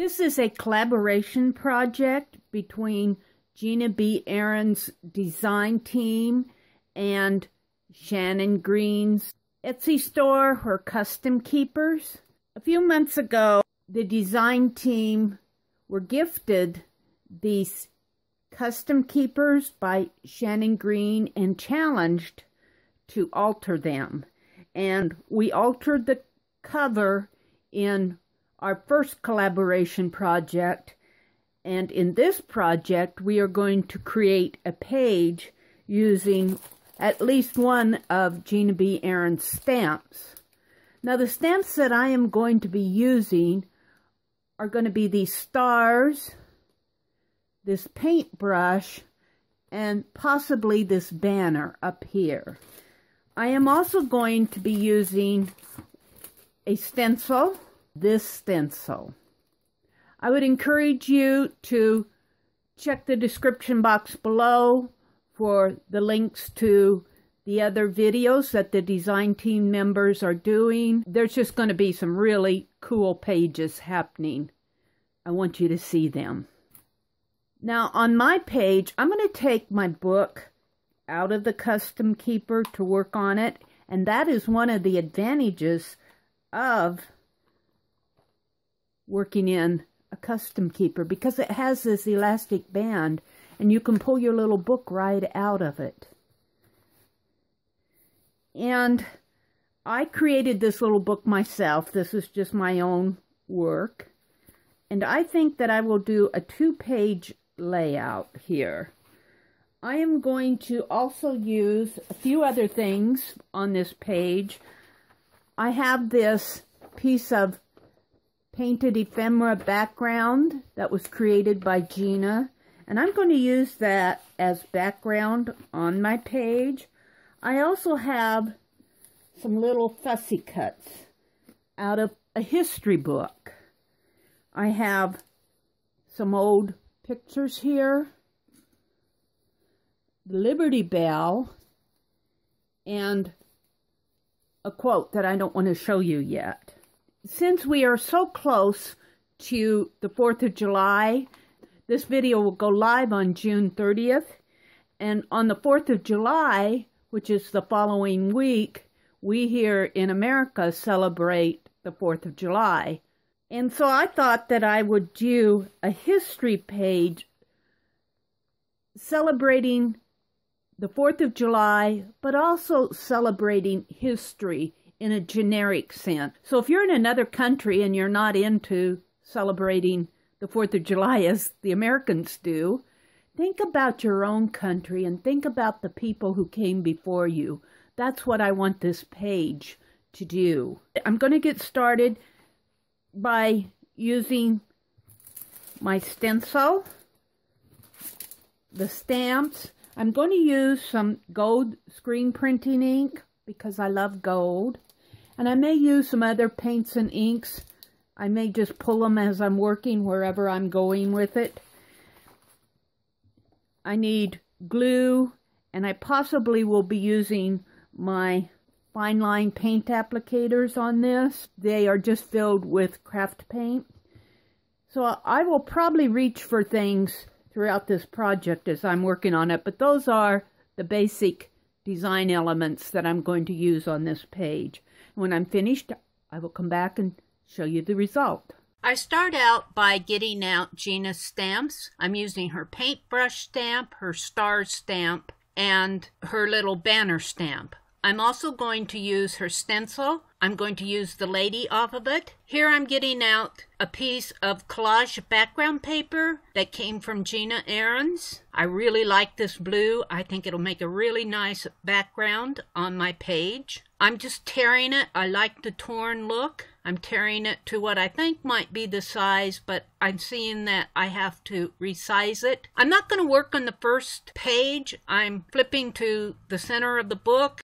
This is a collaboration project between Gina Ahrens' design team and Shannon Green's Etsy store, her Custom Keepers. A few months ago, the design team were gifted these Custom Keepers by Shannon Green and challenged to alter them. And we altered the cover in our first collaboration project. And in this project, we are going to create a page using at least one of Gina Ahrens' stamps. Now, the stamps that I am going to be using are going to be these stars, this paintbrush, and possibly this banner up here. I am also going to be using a stencil, this stencil. I would encourage you to check the description box below for the links to the other videos that the design team members are doing. There's just going to be some really cool pages happening. I want you to see them. Now, on my page, I'm going to take my book out of the Custom Keeper to work on it, and that is one of the advantages of working in a Custom Keeper, because it has this elastic band and you can pull your little book right out of it. And I created this little book myself. This is just my own work. And I think that I will do a 2-page layout here. I am going to also use a few other things on this page. I have this piece of painted ephemera background that was created by Gina, and I'm going to use that as background on my page. I also have some little fussy cuts out of a history book. I have some old pictures here, the Liberty Bell, and a quote that I don't want to show you yet. Since we are so close to the 4th of July, this video will go live on June 30th. And on the 4th of July, which is the following week, we here in America celebrate the 4th of July. And so I thought that I would do a history page celebrating the 4th of July, but also celebrating history in a generic sense. So if you're in another country and you're not into celebrating the 4th of July as the Americans do, think about your own country and think about the people who came before you. That's what I want this page to do. I'm going to get started by using my stencil, the stamps. I'm going to use some gold screen printing ink because I love gold. And I may use some other paints and inks. I may just pull them as I'm working wherever I'm going with it. I need glue, and I possibly will be using my fine line paint applicators on this. They are just filled with craft paint. So I will probably reach for things throughout this project as I'm working on it, but those are the basic design elements that I'm going to use on this page. When I'm finished, I will come back and show you the result. I start out by getting out Gina's stamps. I'm using her paintbrush stamp, her star stamp, and her little banner stamp. I'm also going to use her stencil. I'm going to use the lady off of it. Here I'm getting out a piece of collage background paper that came from Gina Ahrens. I really like this blue. I think it'll make a really nice background on my page. I'm just tearing it. I like the torn look. I'm tearing it to what I think might be the size, but I'm seeing that I have to resize it. I'm not going to work on the first page. I'm flipping to the center of the book,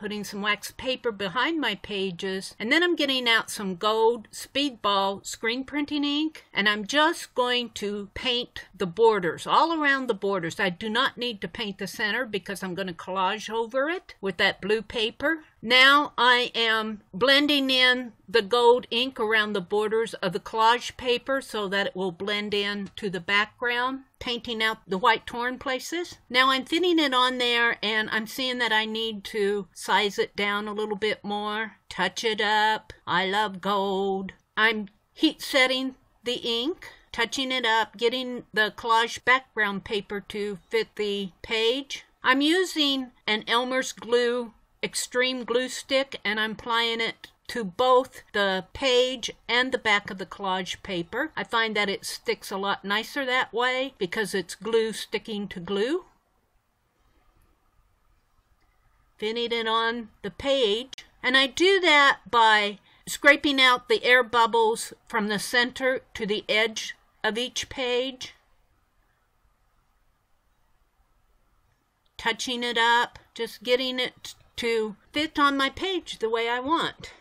putting some wax paper behind my pages, and then I'm getting out some gold Speedball screen printing ink, and I'm just going to paint the borders, all around the borders. I do not need to paint the center because I'm going to collage over it with that blue paper. Now I am blending in the gold ink around the borders of the collage paper so that it will blend in to the background, painting out the white torn places. Now I'm fitting it on there, and I'm seeing that I need to size it down a little bit more, touch it up. I love gold. I'm heat setting the ink, touching it up, getting the collage background paper to fit the page. I'm using an Elmer's glue extreme glue stick, and I'm applying it to both the page and the back of the collage paper. I find that it sticks a lot nicer that way because it's glue sticking to glue. Fitting it on the page, and I do that by scraping out the air bubbles from the center to the edge of each page, touching it up, just getting it to fit on my page the way I want.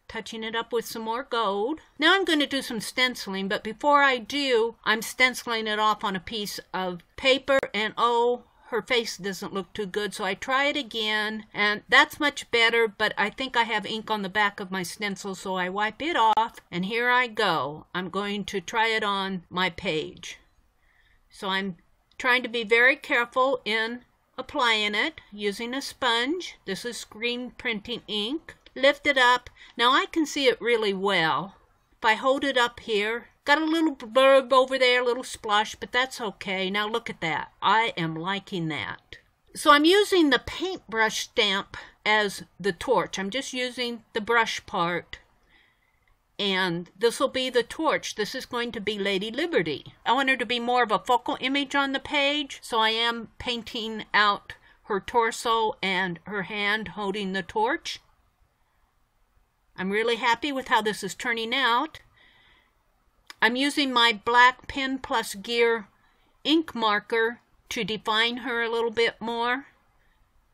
Touching it up with some more gold. Now I'm going to do some stenciling, but before I do, I'm stenciling it off on a piece of paper, and oh, her face doesn't look too good, so I try it again, and that's much better, but I think I have ink on the back of my stencil, so I wipe it off, and here I go. I'm going to try it on my page. So I'm trying to be very careful in applying it using a sponge. This is screen printing ink. Lift it up. Now I can see it really well. If I hold it up here, got a little blurb over there, a little splosh, but that's okay. Now look at that. I am liking that. So I'm using the paintbrush stamp as the torch. I'm just using the brush part, and this will be the torch. This is going to be Lady Liberty. I want her to be more of a focal image on the page, so I am painting out her torso and her hand holding the torch. I'm really happy with how this is turning out. I'm using my black Pen Plus Gear ink marker to define her a little bit more.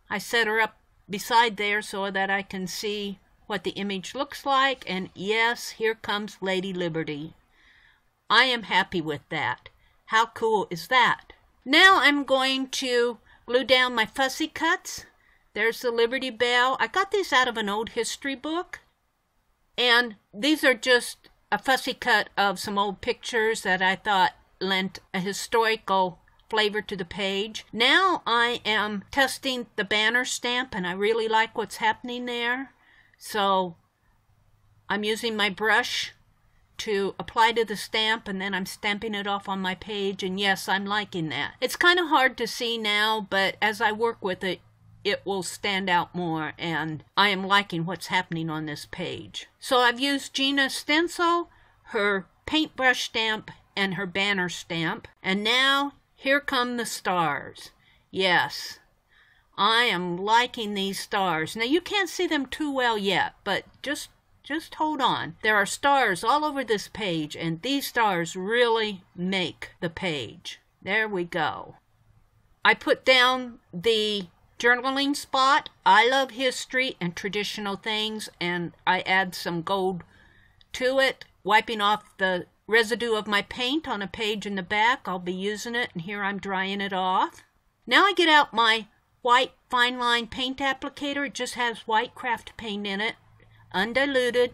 I set her up beside there so that I can see what the image looks like, and yes, here comes Lady Liberty. I am happy with that. How cool is that? Now I'm going to glue down my fussy cuts. There's the Liberty Bell. I got these out of an old history book, and these are just a fussy cut of some old pictures that I thought lent a historical flavor to the page. Now I am testing the banner stamp, and I really like what's happening there. So I'm using my brush to apply to the stamp, and then I'm stamping it off on my page, and yes, I'm liking that. It's kind of hard to see now, but as I work with it, it will stand out more, and I am liking what's happening on this page. So I've used Gina's stencil, her paintbrush stamp, and her banner stamp, and now here come the stars. Yes, I am liking these stars. Now you can't see them too well yet, but just hold on. There are stars all over this page, and these stars really make the page. There we go. I put down the journaling spot. I love history and traditional things, and I add some gold to it, wiping off the residue of my paint on a page in the back. I'll be using it, and here I'm drying it off. Now I get out my white fine line paint applicator. It just has white craft paint in it, undiluted,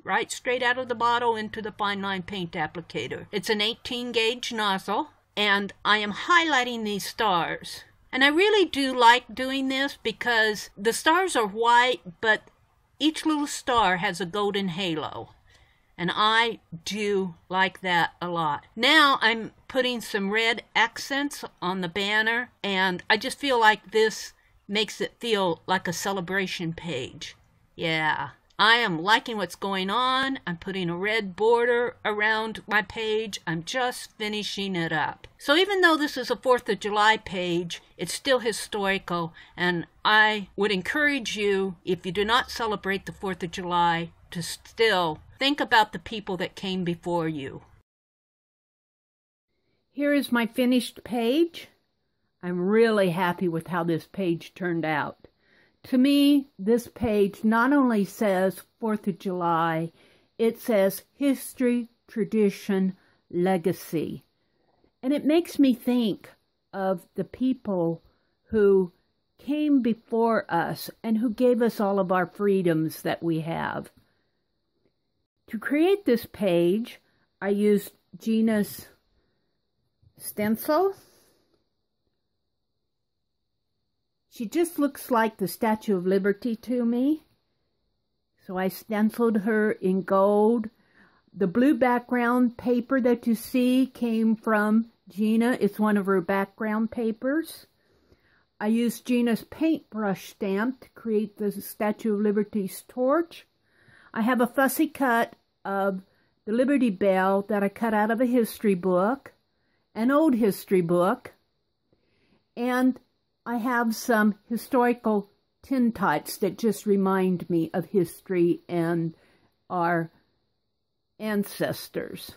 right straight out of the bottle into the fine line paint applicator. It's an 18 gauge nozzle, and I am highlighting these stars. And I really do like doing this because the stars are white, but each little star has a golden halo. And I do like that a lot. Now I'm putting some red accents on the banner, and I just feel like this makes it feel like a celebration page. Yeah, I am liking what's going on. I'm putting a red border around my page. I'm just finishing it up. So even though this is a 4th of July page, it's still historical, and I would encourage you, if you do not celebrate the 4th of July, to still think about the people that came before you. Here is my finished page. I'm really happy with how this page turned out. To me, this page not only says 4th of July, it says history, tradition, legacy. And it makes me think of the people who came before us and who gave us all of our freedoms that we have. To create this page, I used Gina's stencil. She just looks like the Statue of Liberty to me. So I stenciled her in gold. The blue background paper that you see came from Gina. It's one of her background papers. I used Gina's paintbrush stamp to create the Statue of Liberty's torch. I have a fussy cut of the Liberty Bell that I cut out of a history book, an old history book, and I have some historical tintypes that just remind me of history and our ancestors.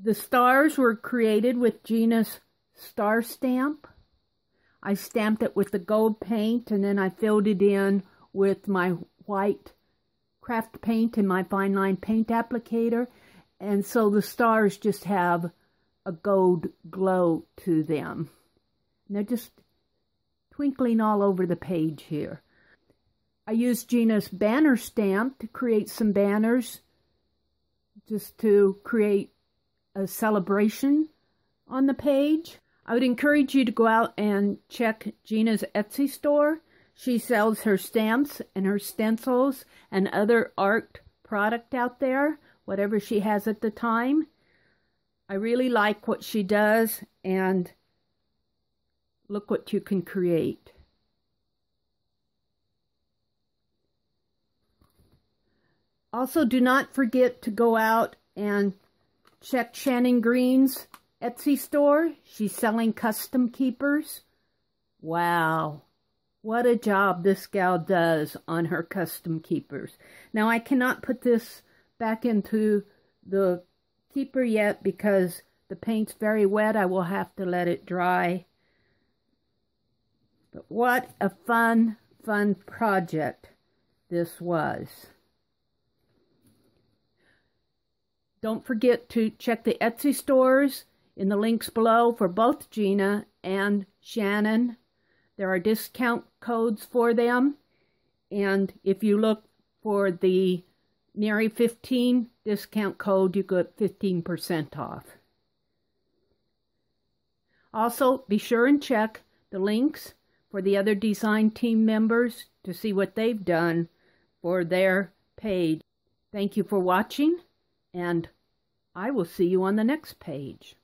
The stars were created with Gina's star stamp. I stamped it with the gold paint, and then I filled it in with my white craft paint and my fine line paint applicator. And so the stars just have a gold glow to them. And they're just twinkling all over the page here. I used Gina's banner stamp to create some banners, just to create a celebration on the page. I would encourage you to go out and check Gina's Etsy store. She sells her stamps and her stencils and other art product out there, whatever she has at the time. I really like what she does, and look what you can create. Also, do not forget to go out and check Shannon Green's Etsy store. She's selling custom keepers. Wow, what a job this gal does on her custom keepers. Now, I cannot put this back into the keeper yet because the paint's very wet. I will have to let it dry. But what a fun project this was. Don't forget to check the Etsy stores in the links below for both Gina and Shannon. There are discount codes for them. And if you look for the Meri 15 discount code, you get 15% off. Also, be sure and check the links for the other design team members to see what they've done for their page. Thank you for watching, and I will see you on the next page.